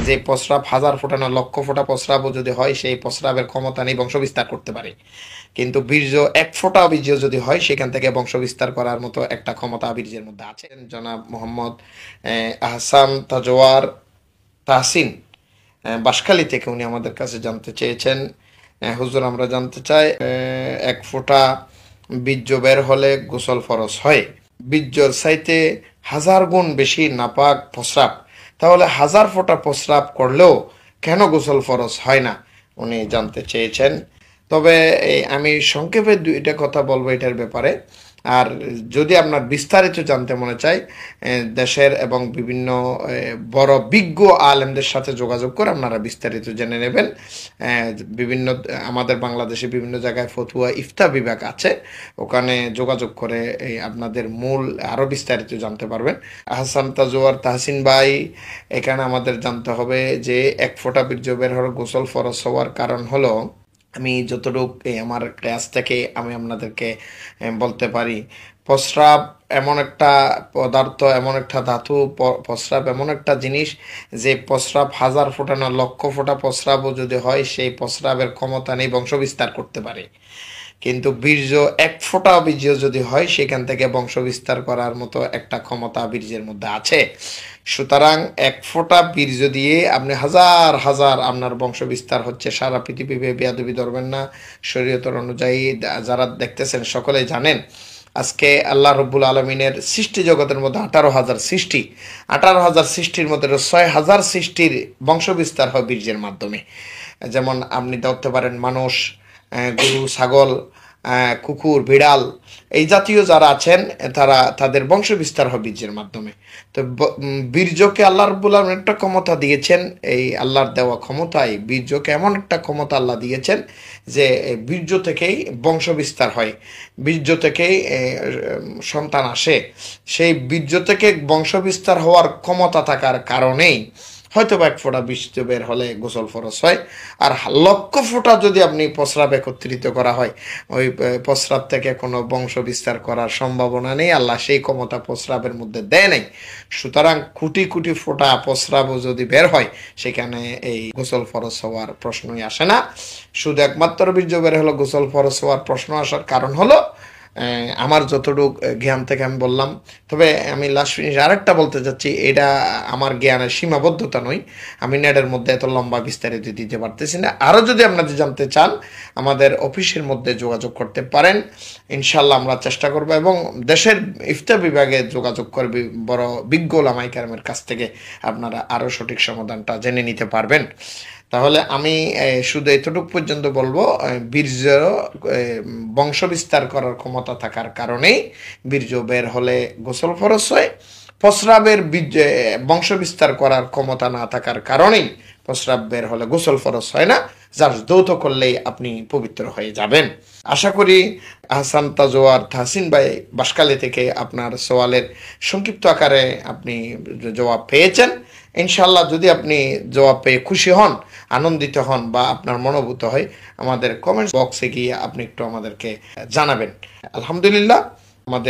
যে প্রস্রাব হাজার ফোঁটা না লক্ষ ফোঁটা প্রস্রাবও যদি হয় সেই প্রস্রাবের ক্ষমতা নেই বংশ বিস্তার করতে পারে, কিন্তু বীর্য এক ফোঁটা বীর্য যদি হয় সেখান থেকে বংশ বিস্তার করার মতো একটা ক্ষমতা বীর্যের মধ্যে আছে। জনাব মোহাম্মদ আহসান তাজওয়ার তাহসিন বাঁশখালী থেকে উনি আমাদের কাছে জানতে চেয়েছেন, হুজুর আমরা জানতে চাই এক ফোঁটা বীর্য বের হলে গোসল ফরজ হয়, বীর্যর চাইতে হাজার গুণ বেশি নাপাক প্রস্রাব, তাহলে হাজার ফোঁটা প্রস্রাব করলেও কেন গোসল ফরজ হয় না উনি জানতে চেয়েছেন। তবে আমি সংক্ষেপে দুইটা কথা বলবো এটার ব্যাপারে। আর যদি আপনার বিস্তারিত জানতে মনে চাই, দেশের এবং বিভিন্ন বড় বিজ্ঞ আলেমদের সাথে যোগাযোগ করে আপনারা বিস্তারিত জেনে নেবেন। বিভিন্ন আমাদের বাংলাদেশে বিভিন্ন জায়গায় ফতুয়া ইফতা বিভাগ আছে, ওখানে যোগাযোগ করে আপনাদের মূল আরও বিস্তারিত জানতে পারবেন। আহসান তাজওয়ার তাহসিন ভাই, এখানে আমাদের জানতে হবে যে এক ফোঁটা বীর্য বের হওয়ার গোসল ফরজ হওয়ার কারণ হলো, আমি যতটুকু আমার ক্লাস থেকে আমি আপনাদেরকে বলতে পারি, প্রস্রাব এমন একটা পদার্থ, এমন একটা ধাতু, প্রস্রাব এমন একটা জিনিস যে প্রস্রাব হাজার ফোঁটা না লক্ষ ফোঁটা প্রস্রাবও যদি হয় সেই প্রস্রাবের ক্ষমতা নেই বংশ বিস্তার করতে পারে, কিন্তু বীর্য এক ফোঁটা বীর্য যদি হয় সেখান থেকে বংশ বিস্তার করার মতো একটা ক্ষমতা বীর্যের মধ্যে আছে। সুতরাং এক ফোঁটা বীর্য দিয়ে আপনি হাজার হাজার আপনার বংশ বিস্তার হচ্ছে সারা পৃথিবীতে, বেয়াদবি ধরবেন না। শরীয়তের অনুযায়ী যারা দেখতেছেন সকলেই জানেন, আজকে আল্লাহ রব্বুল আলমিনের সৃষ্টি জগতের মধ্যে 18,000 সৃষ্টি, 18,000 সৃষ্টির মধ্যে 6,000 সৃষ্টির বংশ বিস্তার হয় বীর্যের মাধ্যমে। যেমন আপনি ধরতে পারেন মানুষ, গরু, ছাগল, কুকুর, বিড়াল, এই জাতীয় যারা আছেন তারা তাদের বংশ বিস্তার হয় বীর্যের মাধ্যমে। তো বীর্যকে আল্লাহ রাব্বুল আলামিন একটা ক্ষমতা দিয়েছেন, এই আল্লাহর দেওয়া ক্ষমতায় বীর্যকে এমন একটা ক্ষমতা আল্লাহ দিয়েছেন যে বীর্য থেকেই বংশ বিস্তার হয়, বীর্য থেকেই সন্তান আসে। সেই বীর্য থেকে বংশ বিস্তার হওয়ার ক্ষমতা থাকার কারণেই হয়তো বা এক ফোঁটা বীর্য বের হলে গোসল ফরজ হয়। আর লক্ষ ফোঁটা যদি আপনি প্রস্রাব একত্রিত করা হয়, ওই প্রস্রাব থেকে কোনো বংশ বিস্তার করার সম্ভাবনা নেই, আল্লাহ সেই ক্ষমতা প্রস্রাবের মধ্যে দেয় নাই। সুতরাং কোটি কোটি ফোঁটা প্রস্রাবও যদি বের হয় সেখানে এই গোসল ফরজ হওয়ার প্রশ্নই আসে না। শুধু একমাত্র বীর্য বের হলো গোসল ফরজ হওয়ার প্রশ্ন আসার কারণ হলো আমার যতটুকু জ্ঞান থেকে আমি বললাম। তবে আমি লাস্ট ফিনিশ আরেকটা বলতে চাচ্ছি, এটা আমার জ্ঞানের সীমাবদ্ধতা নয়, আমি নেটের মধ্যে এত লম্বা বিস্তারিত দিতে পারতেছি না। আরও যদি আপনারা জানতে চান আমাদের অফিসের মধ্যে যোগাযোগ করতে পারেন, ইনশাল্লাহ আমরা চেষ্টা করব, এবং দেশের ইফতা বিভাগে যোগাযোগ করবে বড় বিজ্ঞ ওলামায়ে কেরামের কাছ থেকে আপনারা আরও সঠিক সমাধানটা জেনে নিতে পারবেন। তাহলে আমি শুধু এতটুকু পর্যন্ত বলবো, বীর্য বংশ বিস্তার করার ক্ষমতা থাকার কারণেই বীর্য বের হলে গোসল ফরজ হয়, প্রস্রাবের বংশ বিস্তার করার ক্ষমতা না থাকার কারণেই প্রস্রাব বের হলে গোসল ফরজ হয় না, যার যৌথ করলেই আপনি পবিত্র হয়ে যাবেন। আশা করি আহসান তাজওয়ার তাহসিন ভাই বাঁশখালী থেকে আপনার সওয়ালের সংক্ষিপ্ত আকারে আপনি জবাব পেয়েছেন। ইনশাল্লাহ যদি আপনি জবাব পেয়ে খুশি হন, আনন্দিত হন বা আপনার মনোভূত হয়, আমাদের কমেন্ট বক্সে গিয়ে আপনি একটু আমাদেরকে জানাবেন। আলহামদুলিল্লাহ। আমাদের